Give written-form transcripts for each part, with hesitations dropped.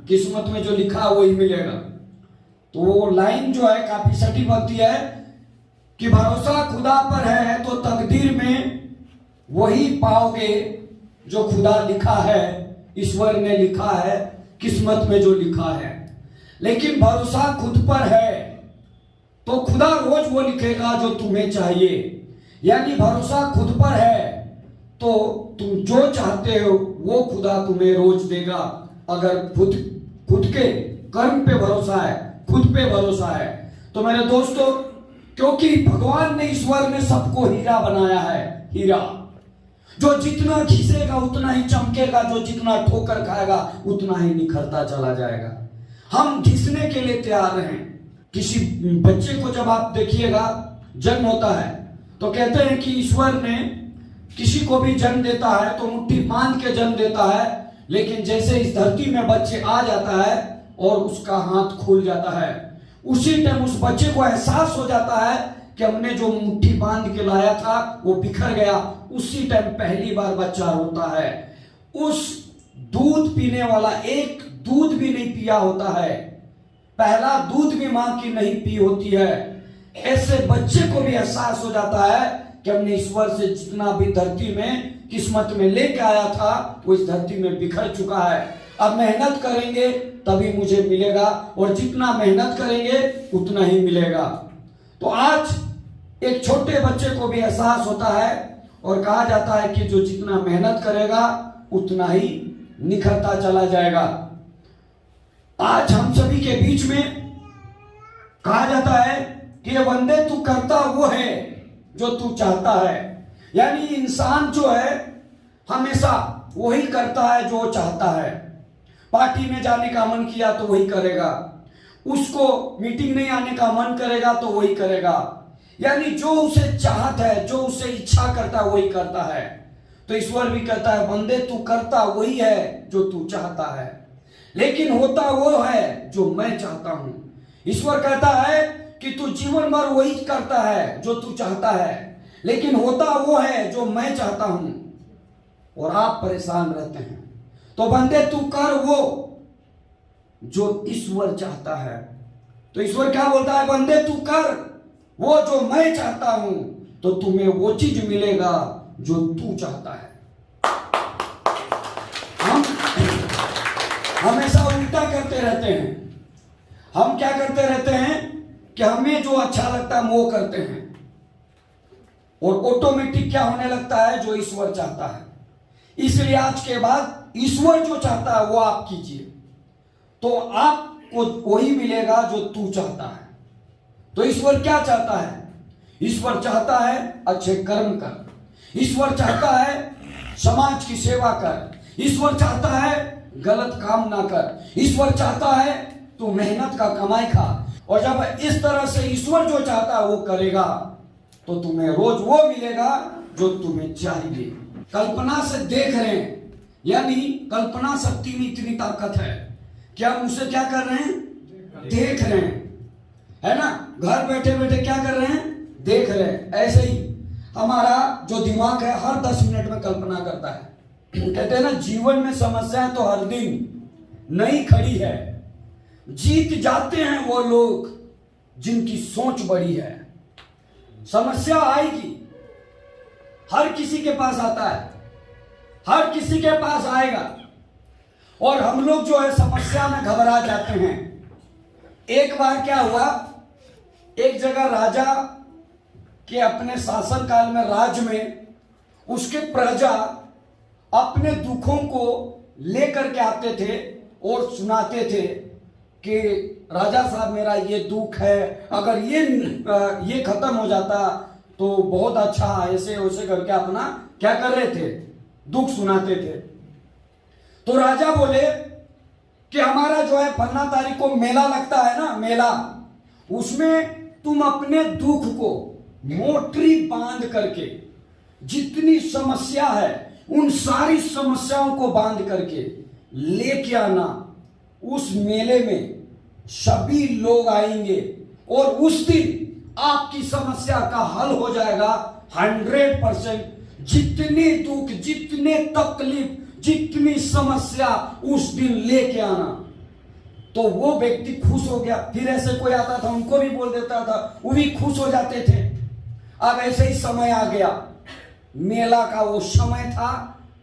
किस्मत में जो लिखा है वही मिलेगा। तो वो लाइन जो है काफी सटीक होती है कि भरोसा खुदा पर है तो तकदीर में वही पाओगे जो खुदा लिखा है, ईश्वर ने लिखा है, किस्मत में जो लिखा है। लेकिन भरोसा खुद पर है तो खुदा रोज वो लिखेगा जो तुम्हें चाहिए। यानी भरोसा खुद पर है तो तुम जो चाहते हो वो खुदा तुम्हें रोज देगा, अगर खुद के कर्म पे भरोसा है, खुद पे भरोसा है। तो मेरे दोस्तों, क्योंकि भगवान ने, ईश्वर ने सबको हीरा बनाया है। हीरा जो जितना घिसेगा उतना ही चमकेगा, जो जितना ठोकर खाएगा उतना ही निखरता चला जाएगा। हम घिसने के लिए तैयार हैं। किसी बच्चे को जब आप देखिएगा, जन्म होता है तो कहते हैं कि ईश्वर ने किसी को भी जन्म देता है तो मुट्ठी बांध के जन्म देता है, लेकिन जैसे इस धरती में बच्चे आ जाता है और उसका हाथ खुल जाता है, उसी टाइम उस बच्चे को एहसास हो जाता है कि हमने जो मुट्ठी बांध के लाया था वो बिखर गया। उसी टाइम पहली बार बच्चा रोता है। उस दूध पीने वाला एक दूध भी नहीं पिया होता है, पहला दूध भी मां की नहीं पी होती है। ऐसे बच्चे को भी एहसास हो जाता है कि हमने ईश्वर से जितना भी धरती में किस्मत में लेके आया था वो इस धरती में बिखर चुका है। अब मेहनत करेंगे तभी मुझे मिलेगा, और जितना मेहनत करेंगे उतना ही मिलेगा। तो आज एक छोटे बच्चे को भी एहसास होता है और कहा जाता है कि जो जितना मेहनत करेगा उतना ही निखरता चला जाएगा। आज हम सभी के बीच में कहा जाता है कि ये बंदे तू करता वो है जो तू चाहता है। यानी इंसान जो है हमेशा वही करता है जो चाहता है। पार्टी में जाने का मन किया तो वही करेगा, उसको मीटिंग नहीं आने का मन करेगा तो वही करेगा। यानी जो उसे चाहत है, जो उसे इच्छा करता है वही करता है। तो ईश्वर भी कहता है बंदे तू करता वही है जो तू चाहता है, लेकिन होता वो है जो मैं चाहता हूं। ईश्वर कहता है कि तू जीवन भर वही करता है जो तू चाहता है, लेकिन होता वो है जो मैं चाहता हूं, और आप परेशान रहते हैं। तो बंदे तू कर वो जो ईश्वर चाहता है। तो ईश्वर क्या बोलता है, बंदे तू कर वो जो मैं चाहता हूं तो तुम्हें वो चीज मिलेगा जो तू चाहता है। हम हमेशा उल्टा करते रहते हैं। हम क्या करते रहते हैं कि हमें जो अच्छा लगता है वो करते हैं, और ऑटोमेटिक क्या होने लगता है, जो ईश्वर चाहता है। इसलिए आज के बाद ईश्वर जो चाहता है वो आप कीजिए, तो आपको वही मिलेगा जो तू चाहता है। तो ईश्वर क्या चाहता है? ईश्वर चाहता है अच्छे कर्म कर, ईश्वर चाहता है समाज की सेवा कर, ईश्वर चाहता है गलत काम ना कर, ईश्वर चाहता है तू मेहनत का कमाई खा। और जब इस तरह से ईश्वर जो चाहता है वो करेगा तो तुम्हें रोज वो मिलेगा जो तुम्हें चाहिए। कल्पना से देख रहे हैं, यानी कल्पना शक्ति में इतनी ताकत है कि हम उसे क्या कर रहे हैं, देख रहे हैं, है ना। घर बैठे बैठे क्या कर रहे हैं, देख रहे हैं। ऐसे ही हमारा जो दिमाग है हर 10 मिनट में कल्पना करता है। कहते हैं ना, जीवन में समस्याएं तो हर दिन नई खड़ी है, जीत जाते हैं वो लोग जिनकी सोच बड़ी है। समस्या आएगी, हर किसी के पास आता है, हर किसी के पास आएगा, और हम लोग जो है समस्या में घबरा जाते हैं। एक बार क्या हुआ, एक जगह राजा के अपने शासन काल में, राज्य में उसके प्रजा अपने दुखों को लेकर के आते थे और सुनाते थे कि राजा साहब मेरा ये दुख है, अगर ये खत्म हो जाता तो बहुत अच्छा, ऐसे वैसे करके अपना क्या कर रहे थे, दुख सुनाते थे। तो राजा बोले कि हमारा जो है फलना तारीख को मेला लगता है ना, मेला, उसमें तुम अपने दुख को मोटरी बांध करके, जितनी समस्या है उन सारी समस्याओं को बांध करके लेके आना। उस मेले में सभी लोग आएंगे और उस दिन आपकी समस्या का हल हो जाएगा 100%। जितने दुख, जितने तकलीफ, जितनी समस्या उस दिन लेके आना। तो वो व्यक्ति खुश हो गया। फिर ऐसे कोई आता था उनको भी बोल देता था, वो भी खुश हो जाते थे। अब ऐसे ही समय आ गया, मेला का वो समय था।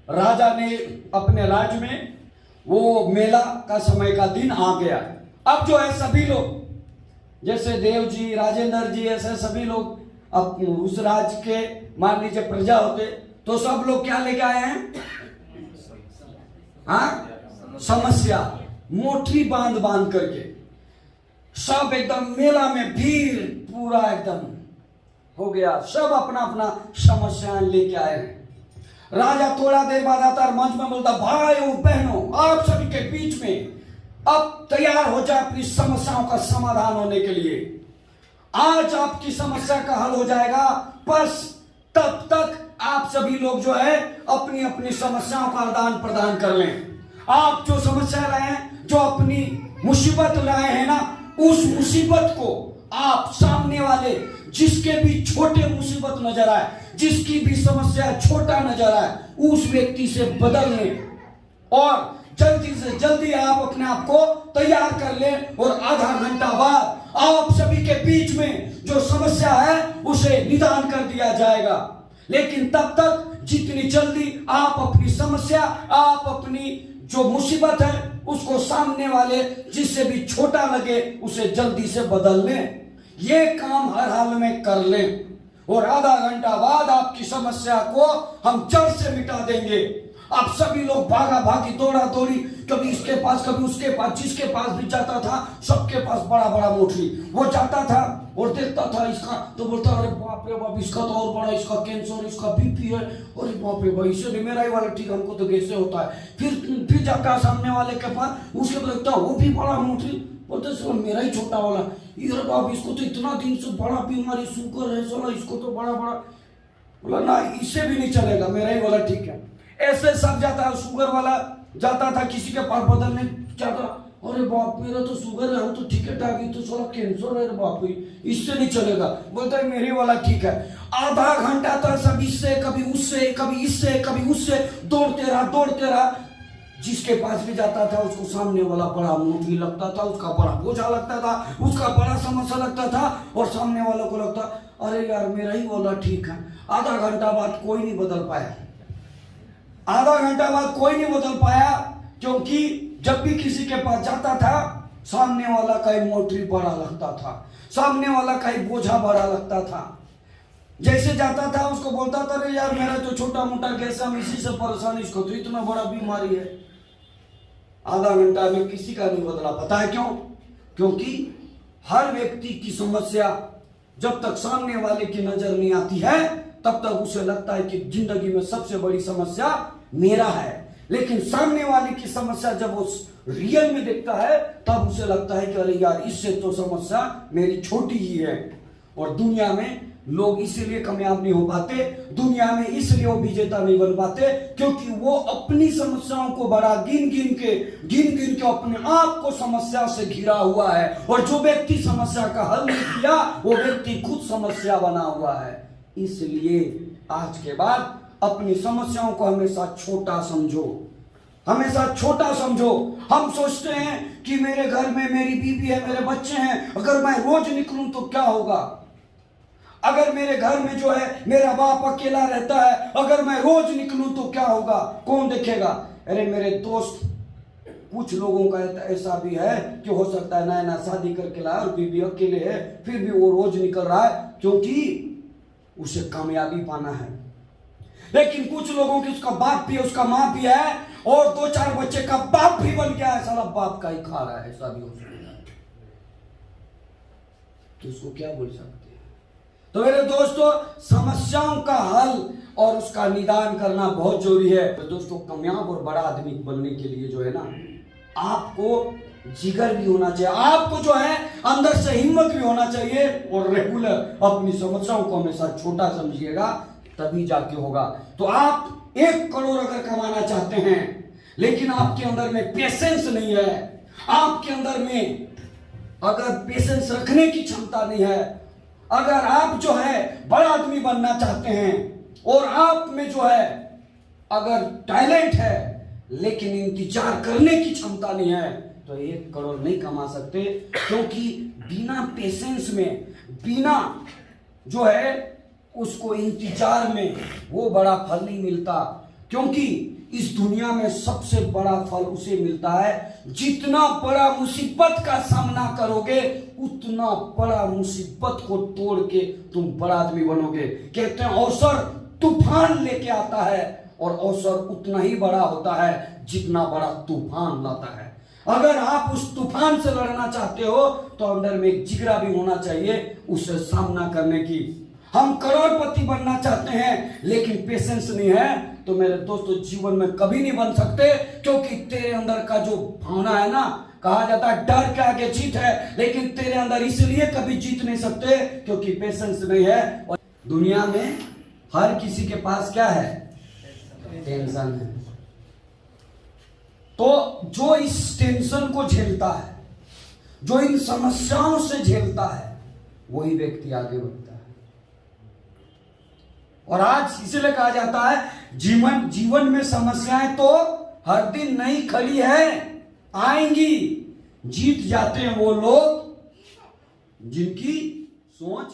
राजा ने अपने राज्य में वो मेला का समय का दिन आ गया। अब जो है सभी लोग, जैसे देव जी, राजेंद्र जी, ऐसे सभी लोग अब उस राज्य के मान लीजिए प्रजा होते, तो सब लोग क्या लेके आए हैं? हाँ, समस्या। मोटरी बांध बांध करके सब एकदम मेला में भीड़ पूरा एकदम हो गया। सब अपना अपना समस्याएं लेके आए हैं। राजा थोड़ा देर बाद आता और मंच में बोलता, भाइयों बहनों, आप सभी के बीच में अब तैयार हो जाए अपनी समस्याओं का समाधान होने के लिए। आज आपकी समस्या का हल हो जाएगा, बस तब तक आप सभी लोग जो है अपनी अपनी समस्याओं का आदान प्रदान कर लें। आप जो समस्या लाए हैं, जो अपनी मुसीबत लाए हैं ना, उस मुसीबत को आप सामने वाले जिसके भी छोटे मुसीबत नजर आए, जिसकी भी समस्या छोटा नजर आए, उस व्यक्ति से बदल लें और जल्दी से जल्दी आप अपने आप को तैयार कर लें। और आधा घंटा बाद आप सभी के बीच में जो समस्या है उसे निदान कर दिया जाएगा। लेकिन तब तक जितनी जल्दी आप अपनी समस्या, आप अपनी जो मुसीबत है उसको सामने वाले जिससे भी छोटा लगे उसे जल्दी से बदल लें। ये काम हर हाल में कर लें और आधा घंटा बाद आपकी समस्या को हम जड़ से मिटा देंगे। आप सभी लोग भागा भागी, दौड़ा दौड़ी, कभी इसके पास कभी उसके पास, जिसके पास भी जाता था सबके पास बड़ा बड़ा मोटरी। वो जाता था और देखता था इसका, तो बोलता अरे बाप रे बाप, इसका तो और बड़ा, इसका कैंसर, इसका बीपी है, अरे बाप रे भाई, इससे भी मेरा ही वाला ठीक, हमको तो कैसे होता है। फिर जाता सामने वाले के पास, उसके देखता वो भी बड़ा मोटरी, बोलते सर मेरा ही छोटा वाला, ये बाप इसको तो इतना दिन से बड़ा बीमारी, शुगर है साला, इसको तो बड़ा बड़ा। बोला ना, इससे भी नहीं चलेगा, मेरा ही वाला ठीक है। ऐसे सब जाता है, शुगर वाला जाता था किसी के पास बदलने जाता, अरे बाप मेरा तो शुगर है, हम तो ठीक है ठाक, तो साला कैंसर है बाप, इससे नहीं चलेगा। बोलता है मेरे वाला ठीक है। आधा घंटा तक सब इससे, कभी उससे, कभी इससे, कभी उससे दौड़ते रहा। जिसके पास भी जाता था उसको सामने वाला बड़ा मोटी लगता था, उसका बड़ा बोझा लगता था, उसका बड़ा समस्या लगता था, और सामने वालों को लगता अरे यार मेरा ही वाला ठीक है। आधा घंटा बाद कोई नहीं बदल पाया, आधा घंटा बाद कोई नहीं बदल पाया, क्योंकि जब भी किसी के पास जाता था सामने वाला का ही मोटरी बड़ा लगता था, सामने वाला का ही बोझा बड़ा लगता था। जैसे जाता था उसको बोलता था अरे यार मेरा तो छोटा मोटा गैस, हम इसी से परेशान, इसको तो इतना बड़ा बीमारी है। आधा घंटा में किसी का नहीं बदला। पता है क्यों? क्योंकि हर व्यक्ति की समस्या जब तक सामने वाले की नजर नहीं आती है तब तक उसे लगता है कि जिंदगी में सबसे बड़ी समस्या मेरा है। लेकिन सामने वाले की समस्या जब वो रियल में देखता है तब उसे लगता है कि अरे यार इससे तो समस्या मेरी छोटी ही है। और दुनिया में लोग इसीलिए कामयाब नहीं हो पाते, दुनिया में इसलिए वो विजेता नहीं बन पाते, क्योंकि वो अपनी समस्याओं को बड़ा गिन गिन के अपने आप को समस्या से घिरा हुआ है। और जो व्यक्ति समस्या का हल नहीं किया वो व्यक्ति खुद समस्या बना हुआ है। इसलिए आज के बाद अपनी समस्याओं को हमेशा छोटा समझो, हमेशा छोटा समझो। हम सोचते हैं कि मेरे घर में मेरी बीवी है, मेरे बच्चे हैं, अगर मैं रोज निकलूं तो क्या होगा, अगर मेरे घर में जो है मेरा बाप अकेला रहता है, अगर मैं रोज निकलूं तो क्या होगा, कौन देखेगा। अरे मेरे दोस्त, कुछ लोगों का ऐसा भी है कि हो सकता है नया शादी करके लाया और बीवी अकेले है, फिर भी वो रोज निकल रहा है क्योंकि उसे कामयाबी पाना है। लेकिन कुछ लोगों की उसका बाप भी है, उसका माँ भी है, और 2-4 बच्चे का बाप भी बन गया है, साला बाप का ही खा रहा है, ऐसा भी हो सकता है। तो उसको क्या बोल सकते हैं। तो मेरे दोस्तों, समस्याओं का हल और उसका निदान करना बहुत जरूरी है। तो दोस्तों, कामयाब और बड़ा आदमी बनने के लिए जो है ना, आपको जिगर भी होना चाहिए, आपको जो है अंदर से हिम्मत भी होना चाहिए, और रेगुलर अपनी समस्याओं को हमेशा छोटा समझिएगा, तभी जाके होगा। तो आप 1 करोड़ अगर कमाना चाहते हैं लेकिन आपके अंदर में पेशेंस नहीं है, आपके अंदर में अगर पेशेंस रखने की क्षमता नहीं है, अगर आप जो है बड़ा आदमी बनना चाहते हैं और आप में जो है अगर टैलेंट है लेकिन इंतजार करने की क्षमता नहीं है, तो 1 करोड़ नहीं कमा सकते, क्योंकि बिना पेशेंस में, बिना जो है उसको इंतजार में वो बड़ा फल नहीं मिलता। क्योंकि इस दुनिया में सबसे बड़ा फल उसे मिलता है, जितना बड़ा मुसीबत का सामना करोगे उतना बड़ा मुसीबत को तोड़ के तुम बड़ा आदमी बनोगे। कहते हैं अवसर तूफान लेके आता है, और अवसर उतना ही बड़ा होता है जितना बड़ा तूफान लाता है। अगर आप उस तूफान से लड़ना चाहते हो तो अंदर में एक जिगरा भी होना चाहिए उससे सामना करने की। हम करोड़पति बनना चाहते हैं लेकिन पेशेंस नहीं है तो मेरे दोस्तों जीवन में कभी नहीं बन सकते, क्योंकि तेरे अंदर का जो भावना है ना, कहा जाता है डर के आगे जीत है, लेकिन तेरे अंदर इसलिए कभी जीत नहीं सकते क्योंकि पेशेंस नहीं है। और दुनिया में हर किसी के पास क्या है? टेंशन है। तो जो इस टेंशन को झेलता है, जो इन समस्याओं से झेलता है, वही व्यक्ति आगे बढ़ता है। और आज इसीलिए कहा जाता है जीवन में समस्याएं तो हर दिन नहीं खड़ी है, आएंगी। जीत जाते हैं वो लोग जिनकी सोच